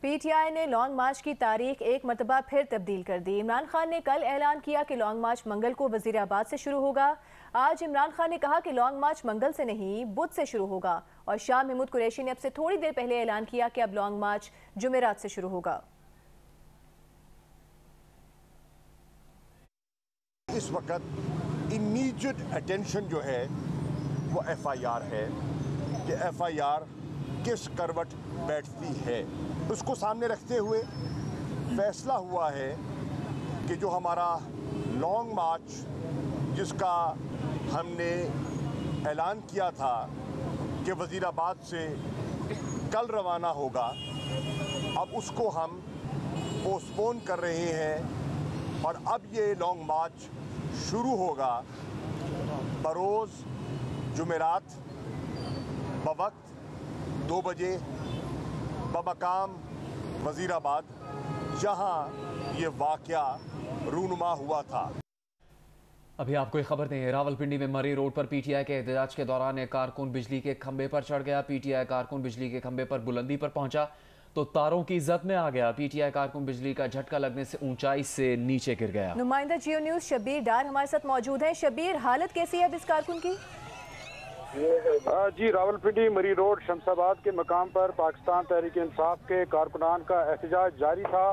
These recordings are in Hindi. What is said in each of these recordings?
पीटीआई ने लॉन्ग मार्च की तारीख एक मरतबा फिर तब्दील कर दी। इमरान खान ने कल ऐलान किया कि लॉन्ग मार्च मंगल को वजीराबाद से शुरू होगा। आज इमरान खान ने कहा कि लॉन्ग मार्च मंगल से नहीं बुध से शुरू होगा और शाह महमूद कुरैशी ने अब से थोड़ी देर पहले ऐलान किया कि अब लॉन्ग मार्च जुमेरात से शुरू होगा। इस वक्त इमीडिएट अटेंशन जो है वो एफआईआर है कि एफआईआर किस करवट बैठती है, उसको सामने रखते हुए फैसला हुआ है कि जो हमारा लॉन्ग मार्च जिसका हमने ऐलान किया था कि वज़ीराबाद से कल रवाना होगा, अब उसको हम पोस्टपोन कर रहे हैं और अब ये लॉन्ग मार्च शुरू होगा बरोज़ जुमेरात बवक्त 2 बजे बमकाम वज़ीराबाद, जहां ये वाक़या रूनुमा हुआ था। अभी आपको एक खबर दें, रावलपिंडी में मरी रोड पर पीटीआई के एहतजाज के दौरान एक कारकुन बिजली के खंभे पर चढ़ गया। पीटीआई कारकुन बिजली के खंभे पर बुलंदी पर पहुंचा तो तारों की जद में आ गया। पीटीआई कारकुन बिजली का झटका लगने से ऊंचाई से नीचे गिर गया। नुमाइंदा जियो न्यूज़ शब्बीर डार हमारे साथ मौजूद हैं। शब्बीर, हालत कैसी है अब इस कारकुन की? जी, रावलपिंडी मरी रोड शमसाबाद के मकाम पर पाकिस्तान तहरीक इंसाफ के कारकुनान का एहतजाज जारी था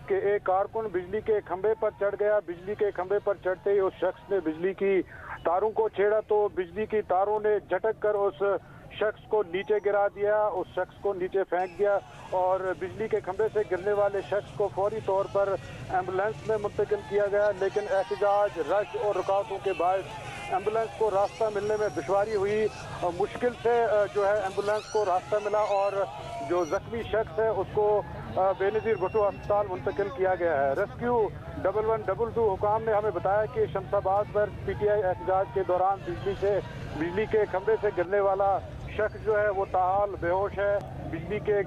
कि एक कारकुन बिजली के खंभे पर चढ़ गया। बिजली के खंभे पर चढ़ते ही उस शख्स ने बिजली की तारों को छेड़ा तो बिजली की तारों ने झटक कर उस शख्स को नीचे गिरा दिया, उस शख्स को नीचे फेंक दिया और बिजली के खंभे से गिरने वाले शख्स को फौरी तौर पर एम्बुलेंस में मुंतकिल किया गया। लेकिन एहतजाज, रश और रुकावटों के बायस एम्बुलेंस को रास्ता मिलने में दुश्वारी हुई। मुश्किल से जो है एम्बुलेंस को रास्ता मिला और जो जख्मी शख्स है उसको बेनज़ीर भुट्टो अस्पताल मुंतकिल किया गया है। रेस्क्यू 1122 हुकाम ने हमें बताया कि शमसाबाद पर पीटीआई एहतजाज के दौरान बिजली के खंभे से गिरने वाला शख्स जो है वो ताहाल बेहोश है। बिजली के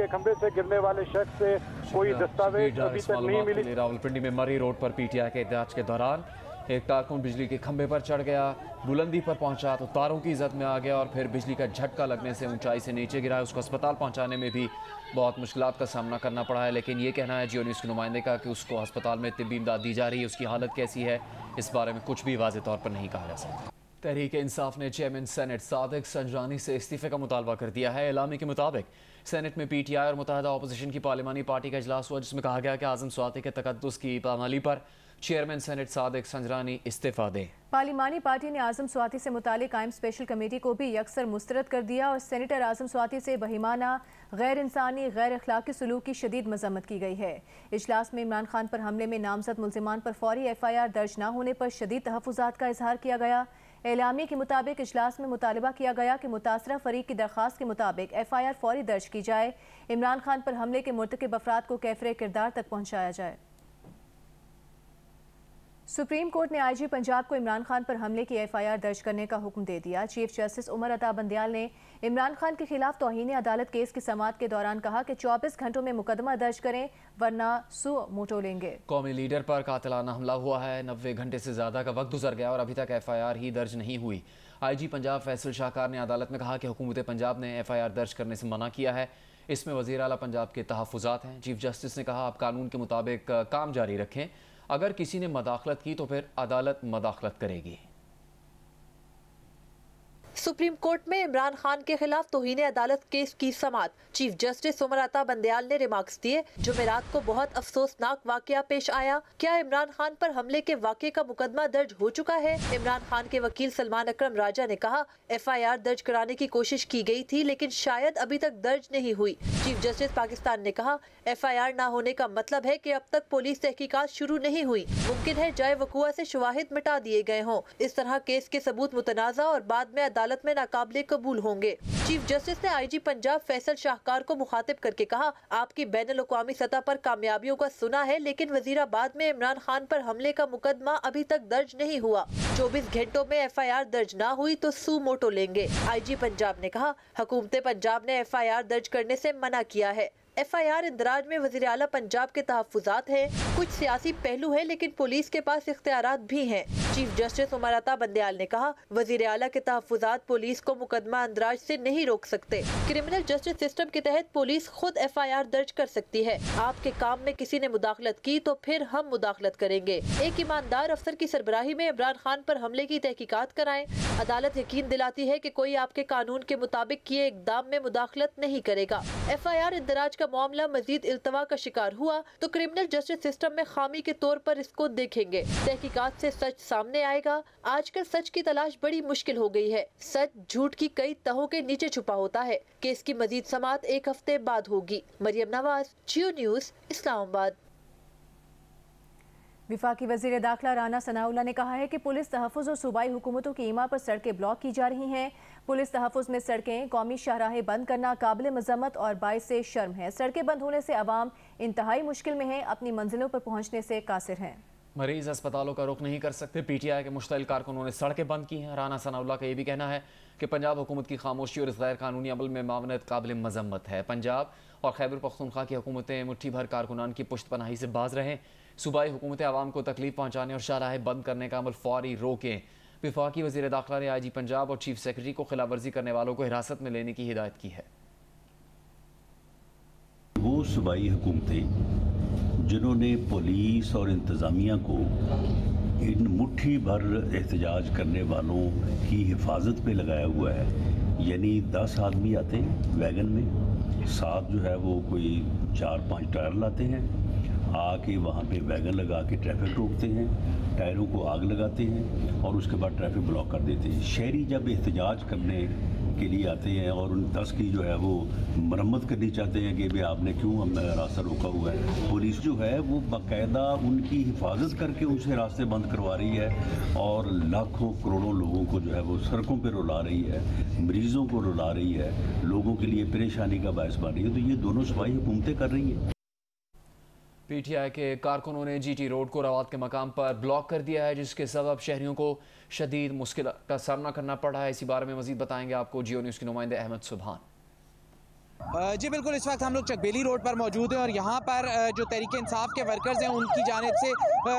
खंभे से गिरने वाले शख्स से कोई दस्तावेज अभी तक नहीं मिली। रावलपिंडी में मरी रोड पर पीटीआई के एहतजाज के दौरान एक कारकुन बिजली के खंभे पर चढ़ गया, बुलंदी पर पहुंचा तो तारों की जद में आ गया और फिर बिजली का झटका लगने से ऊंचाई से नीचे गिरा है। उसको अस्पताल पहुंचाने में भी बहुत मुश्किलात का सामना करना पड़ा है। लेकिन ये कहना है जियो न्यूज़ के नुमाइंदे का कि उसको अस्पताल में तिब्बी इमदाद दी जा रही है। उसकी हालत कैसी है इस बारे में कुछ भी वाज़ेह तौर पर नहीं कहा जा सकता। तहरीक इंसाफ ने चेयरमैन सेनेट सादिक संजरानी से इस्तीफे का मुतालबा कर दिया है। एलामी के मुताबिक सेनेट में पीटीआई और मुत्तहदा अपोजिशन की पार्लिमानी पार्टी का इजलास हुआ जिसमें कहा गया कि आज़म स्वाति के तकद्दुस की पामाली पर चेयरमैन सेनेट सादिक संजरानी इस्तीफा दें। पार्लिमानी पार्टी ने आज़म स्वाति से मुतालिक कायम स्पेशल कमेटी को भी यकसर मुस्तरद कर दिया और सेनेटर आज़म स्वाति से बहिमाना, गैर इंसानी, गैर अखलाकी सलूक की शदीद मजम्मत की गई है। इजलास में इमरान खान पर हमले में नामजद मुल्जिमान पर फौरी एफआईआर दर्ज न होने पर शदीद तहफ़्फ़ुज़ात का इजहार किया गया। एलामी के मुताबिक इजलास में मुतालबा किया गया कि मुतासरा फरीक की दरख्वास्त के मुताबिक एफआईआर फौरी दर्ज की जाए। इमरान खान पर हमले के मुर्तकिब अफराद को कैफरे किरदार तक पहुँचाया जाए। सुप्रीम कोर्ट ने आईजी पंजाब को इमरान खान पर हमले की एफआईआर दर्ज करने का हुक्म दे दिया। चीफ जस्टिस उमर अता बंदियाल ने इमरान खान के खिलाफ तौहीन अदालत केस की समाअत के दौरान कहा कि 24 घंटों में मुकदमा दर्ज करें वरना सू मोटो लेंगे। कौमी लीडर पर कातिलाना हमला हुआ है। 90 घंटे से ज्यादा का वक्त गुजर गया और अभी तक एफआईआर ही दर्ज नहीं हुई। आईजी पंजाब फैसल शाहकार ने अदालत में कहा कि हुकूमत पंजाब ने एफआईआर दर्ज करने से मना किया है। इसमें वज़ीर आला पंजाब के तहफ़्फ़ुज़ात हैं। चीफ जस्टिस ने कहा आप कानून के मुताबिक काम जारी रखें, अगर किसी ने मदाखलत की तो फिर अदालत मदाखलत करेगी। सुप्रीम कोर्ट में इमरान खान के खिलाफ तौहीन अदालत केस की समाअत। चीफ जस्टिस उमर अता बंदियाल ने रिमार्क्स दिए, जुमेरात को बहुत अफसोसनाक वाकया पेश आया। क्या इमरान खान पर हमले के वाकये का मुकदमा दर्ज हो चुका है? इमरान खान के वकील सलमान अकरम राजा ने कहा एफआईआर दर्ज कराने की कोशिश की गई थी लेकिन शायद अभी तक दर्ज नहीं हुई। चीफ जस्टिस पाकिस्तान ने कहा एफआईआर न होने का मतलब है कि अब तक पुलिस तहकीकात शुरू नहीं हुई। मुमकिन है जाए वकुआ से शवाहिद मिटा दिए गए हों। इस तरह केस के सबूत मुतनाज़ा और बाद में अदालत में नाकाबिले कबूल होंगे। चीफ जस्टिस ने आईजी पंजाब फैसल शाहकार को मुखातिब करके कहा आपकी बैनुल-अक़वामी सतह पर कामयाबियों का सुना है लेकिन वजीराबाद में इमरान खान पर हमले का मुकदमा अभी तक दर्ज नहीं हुआ। 24 घंटों में एफआईआर दर्ज ना हुई तो सू मोटो लेंगे। आईजी पंजाब ने कहा हुकूमत पंजाब ने एफआईआर दर्ज करने से मना किया है। FIR इंदराज में वज़ीर आला पंजाब के तहफ़्फ़ुज़ात हैं। कुछ सियासी पहलू है लेकिन पुलिस के पास इख्तियारात भी हैं। चीफ जस्टिस उमर अता बंदयाल ने कहा, वज़ीर आला के तहफ़्फ़ुज़ात पुलिस को मुकदमा इंदराज से नहीं रोक सकते। क्रिमिनल जस्टिस सिस्टम के तहत पुलिस खुद FIR दर्ज कर सकती है। आपके काम में किसी ने मुदाखलत की तो फिर हम मुदाखलत करेंगे। एक ईमानदार अफसर की सरबराही में इमरान खान पर हमले की तहकीकात कराएं। अदालत यकीन दिलाती है कि कोई आपके कानून के मुताबिक किए इक़दाम में मुदाखलत नहीं करेगा। FIR इंदराज का मामला मजीद इल्तवा का शिकार हुआ तो क्रिमिनल जस्टिस सिस्टम में खामी के तौर पर इसको देखेंगे। तहकीकात से सच सामने आएगा। आजकल सच की तलाश बड़ी मुश्किल हो गई है। सच झूठ की कई तहों के नीचे छुपा होता है। केस की मजीद समाअत 1 हफ्ते बाद होगी। मरियम नवाज, जियो न्यूज़, इस्लामाबाद। विफाकी वज़ीर दाखिला राना सनाउल्लाह ने कहा है कि पुलिस तहफ़्फ़ुज़ और सूबाई हुकूमतों की ईमा पर सड़कें ब्लॉक की जा रही हैं। पुलिस तहफ़्फ़ुज़ में सड़कें, कौमी शाहराहें बंद करना काबिल मज़म्मत और बाइस से शर्म है। सड़कें बंद होने से अवाम इंतहाई मुश्किल में है, अपनी मंजिलों पर पहुँचने से कासिर हैं। मरीज अस्पतालों का रुख नहीं कर सकते। PTI के मुश्तइल कारकुनों ने सड़कें बंद की हैं। राना सनाउल्लाह का ये भी कहना है कि पंजाब हुकूमत की खामोशी और इस गैर कानूनी अमल में मावनत काबिल मज़म्मत है। पंजाब और खैबर पख्तूनख्वा की हुकूमतें मुट्ठी भर कारकुनान की पुश्त पनाही से बाज रहें। सूबाई हुकूमतें आवाम को तकलीफ पहुँचाने और शाहराहें बंद करने का अमल फौरी रोकें। विफाकी वज़ीर दाखिला ने IG पंजाब और चीफ सेक्रेटरी को खिलाफ वर्जी करने वालों को हिरासत में लेने की हिदायत की है। वो सूबाई हुकूमतें जिन्होंने पुलिस और इंतज़ामिया को इन मुट्ठी भर एहतजाज करने वालों की हिफाजत पे लगाया हुआ है, यानी 10 आदमी आते हैं वैगन में, साथ जो है वो कोई 4-5 टायर लाते हैं, आके वहाँ पे वैगन लगा के ट्रैफिक रोकते हैं, टायरों को आग लगाते हैं और उसके बाद ट्रैफिक ब्लॉक कर देते हैं। शहरी जब एहतजाज करने के लिए आते हैं और उन 10 की जो है वो मरम्मत करनी चाहते हैं कि भाई आपने क्यों हम रास्ता रोका हुआ है, पुलिस जो है वो बाकायदा उनकी हिफाजत करके उनसे रास्ते बंद करवा रही है और लाखों करोड़ों लोगों को जो है वो सड़कों पर रुला रही है, मरीज़ों को रुला रही है, लोगों के लिए परेशानी का बायस बन रही है। तो ये दोनों सूबाई हुकूमतें कर रही हैं। PTI के कारकुनों ने GT रोड को रवात के मकाम पर ब्लॉक कर दिया है, जिसके सबब शहरियों को शदीद मुश्किल का सामना करना पड़ा है। इसी बारे में मजीद बताएंगे आपको जियो न्यूज़ के नुमाइंदे अहमद सुबहान। जी बिल्कुल, इस वक्त हम लोग चकबेली रोड पर मौजूद हैं और यहाँ पर जो तहरीक इंसाफ के वर्कर्स हैं उनकी जानिब से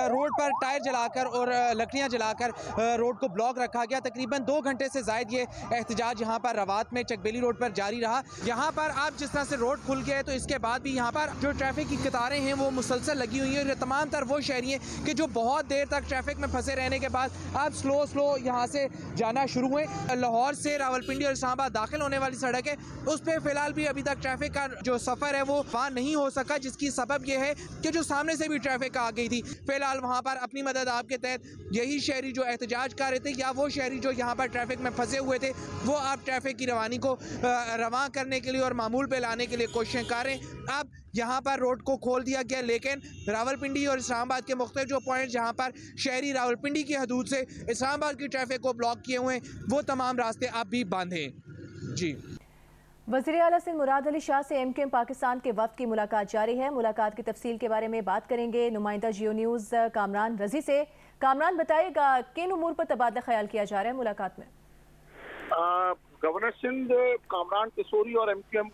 रोड पर टायर जलाकर और लकड़ियाँ जलाकर रोड को ब्लॉक रखा गया। तकरीबन 2 घंटे से ज़ायद ये एहतजाज यहाँ पर रवात में चकबेली रोड पर जारी रहा। यहाँ पर आप जिस तरह से रोड खुल गया है तो इसके बाद भी यहाँ पर जो ट्रैफिक की कतारें हैं वो मुसलसल लगी हुई हैं। तमाम तर वो शहरी हैं कि जो बहुत देर तक ट्रैफिक में फंसे रहने के बाद अब स्लो यहाँ से जाना शुरू हुए। लाहौर से रावलपिंडी और इस्लामाबाद दाखिल होने वाली सड़क है, उस पर फिलहाल भी अभी तक ट्रैफिक का जो सफर है वो वहाँ नहीं हो सका, जिसकी सबब यह है कि जो सामने से भी ट्रैफिक आ गई थी। फिलहाल वहाँ पर अपनी मदद आपके तहत यही शहरी जो एहतजाज कर रहे थे या वो शहरी जो यहाँ पर ट्रैफिक में फंसे हुए थे वो आप ट्रैफिक की रवानी को रवां करने के लिए और मामूल पे लाने के लिए कोशिशें कर रहे हैं। अब यहाँ पर रोड को खोल दिया गया, लेकिन रावलपिंडी और इस्लामाबाद के मुख्तलिफ जो पॉइंट जहाँ पर शहरी रावलपिंडी की हदूद से इस्लामाबाद की ट्रैफिक को ब्लॉक किए हुए हैं वो तमाम रास्ते अब भी बंद हैं। जी, वज़ीर आला सिंध मुराद अली शाह से MKM पाकिस्तान के वफ़द की मुलाकात जारी है। मुलाकात की तफसील के बारे में बात करेंगे नुमाइंदा जियो न्यूज़ कामरान रजी से। कामरान, बताइएगा किन उमूर पर तबादला ख्याल किया जा रहा है मुलाकात में? गवर्नर सिंध कामरान किशोरी और MKM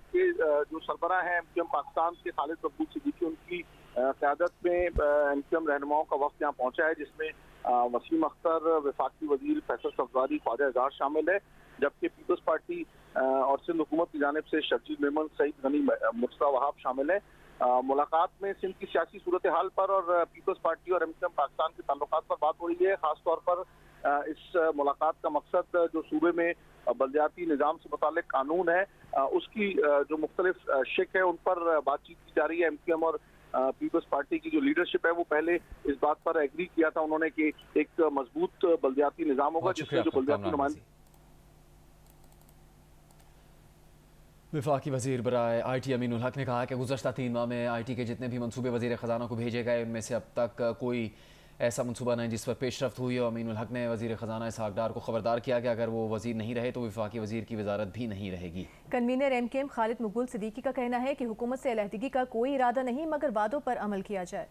के जो सरबराह हैं MKM पाकिस्तान के खालिद मकबूल सिद्दीकी, उनकी क़यादत में MKM रहनुमाओं का वफ़द यहाँ पहुँचा है, जिसमें वसीम अख्तर, वफाकी वज़ीर फैसल सफदारी, ख्वाजा एजाज शामिल है, जबकि पीपल्स पार्टी और सिंध हुकूमत की जानिब से शर्जील मेमन, सईद गनी, मुर्तज़ा वहाब शामिल है। मुलाकात में सिंध की सियासी सूरत हाल पर और पीपल्स पार्टी और MKM पाकिस्तान के ताल्लुकात पर बात हो रही है। खासतौर पर इस मुलाकात का मकसद जो सूबे में बल्दियाती निज़ाम से मुताल्लिक कानून है उसकी जो मुख्तलिफ शिक है उन पर बातचीत की जा रही है। MKM और पीपल्स पार्टी की जो लीडरशिप है वो पहले इस बात पर एग्री किया था उन्होंने कि एक मजबूत बल्दियाती निज़ाम होगा जिसमें जो बल्दियाती नुमाइंदे। वफाकी वज़ीर बराए IT अमीनुल हक ने कहा कि गुज़श्ता 3 माह में IT के जितने भी मनसूबे वज़ीर ख़जाना को भेजे गए उनमें से अब तक कोई ऐसा मनसूबा नहीं जिस पर पेशरफ्त हुई हो। अमीनुल हक ने वज़ीर ख़जाना इसहाक़ डार को खबरदार किया कि अगर वो वज़ीर नहीं रहे तो वफाकी वज़ीर की वज़ारत भी नहीं रहेगी। कन्वीनर MKM खालिद मकबूल सिद्दीकी का कहना है कि हुकूमत से अलहदगी का कोई इरादा नहीं, मगर वादों पर अमल किया जाए।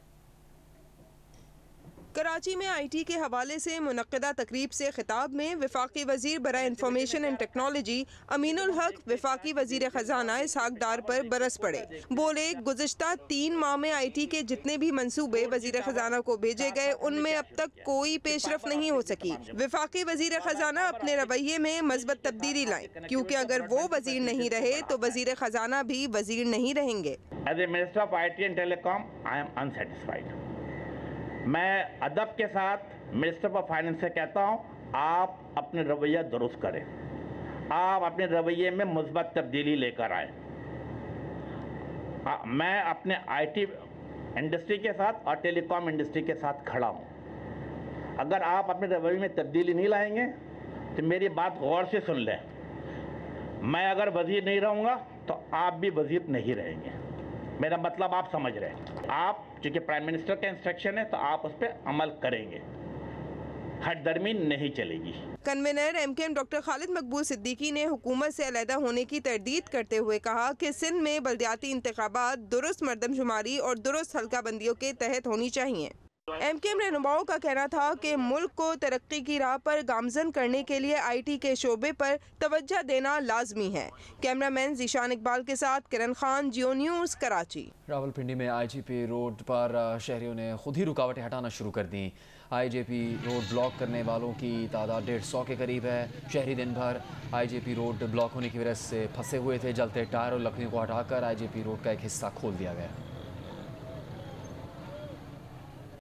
कराची में IT के हवाले से मुनक्किदा तकरीब से खिताब में वफाकी वजीर बराए इंफॉर्मेशन एंड टेक्नोलॉजी अमीनुल हक वफाकी वजीर खजाना इसहाक डार पर बरस पड़े। बोले, गुज़िश्ता 3 माह में IT के जितने भी मंसूबे वजीर खजाना को भेजे गए उनमें अब तक कोई पेशरफ नहीं हो सकी। वफाकी वजीर खजाना अपने रवैये में मज़बूत तब्दीली लाएं, क्योंकि अगर वो वजीर नहीं रहे तो वजीर खजाना भी वजीर नहीं रहेंगे। As a minister of IT and telecom I am unsatisfied. मैं अदब के साथ मिनिस्टर ऑफ फाइनेंस से कहता हूं, आप अपने रवैया दुरुस्त करें, आप अपने रवैये में मुस्बत तब्दीली लेकर आए। मैं अपने IT इंडस्ट्री के साथ और टेलीकॉम इंडस्ट्री के साथ खड़ा हूं। अगर आप अपने रवैये में तब्दीली नहीं लाएंगे तो मेरी बात गौर से सुन लें, मैं अगर वजीर नहीं रहूँगा तो आप भी वजीर नहीं रहेंगे। मेरा मतलब आप समझ रहे हैं। आप चूँकि प्राइम मिनिस्टर का इंस्ट्रक्शन है तो आप उस पर अमल करेंगे, हटदर्मी नहीं चलेगी। कन्वीनर MKM डॉक्टर खालिद मकबूल सिद्दीकी ने हुकूमत से अलहदा होने की तरदीद करते हुए कहा कि सिंध में बल्दियाती इंतखाबात दुरुस्त मर्दमशुमारी और दुरुस्त हल्का बंदियों के तहत होनी चाहिए। MKM रहनुमाओं का कहना था कि मुल्क को तरक्की की राह पर गामजन करने के लिए IT के शोबे पर तवज्जो देना लाजमी है। कैमरामैन जीशान इकबाल के साथ किरण खान, जियो न्यूज़, कराची। रावलपिंडी में IGP रोड पर शहरियों ने खुद ही रुकावटें हटाना शुरू कर दी। IGP रोड ब्लॉक करने वालों की तादाद 150 के करीब है। शहरी दिन भर IGP रोड ब्लॉक होने की वजह से फंसे हुए थे। जलते टायर और लकड़ियों को हटाकर IGP रोड का एक हिस्सा खोल दिया गया।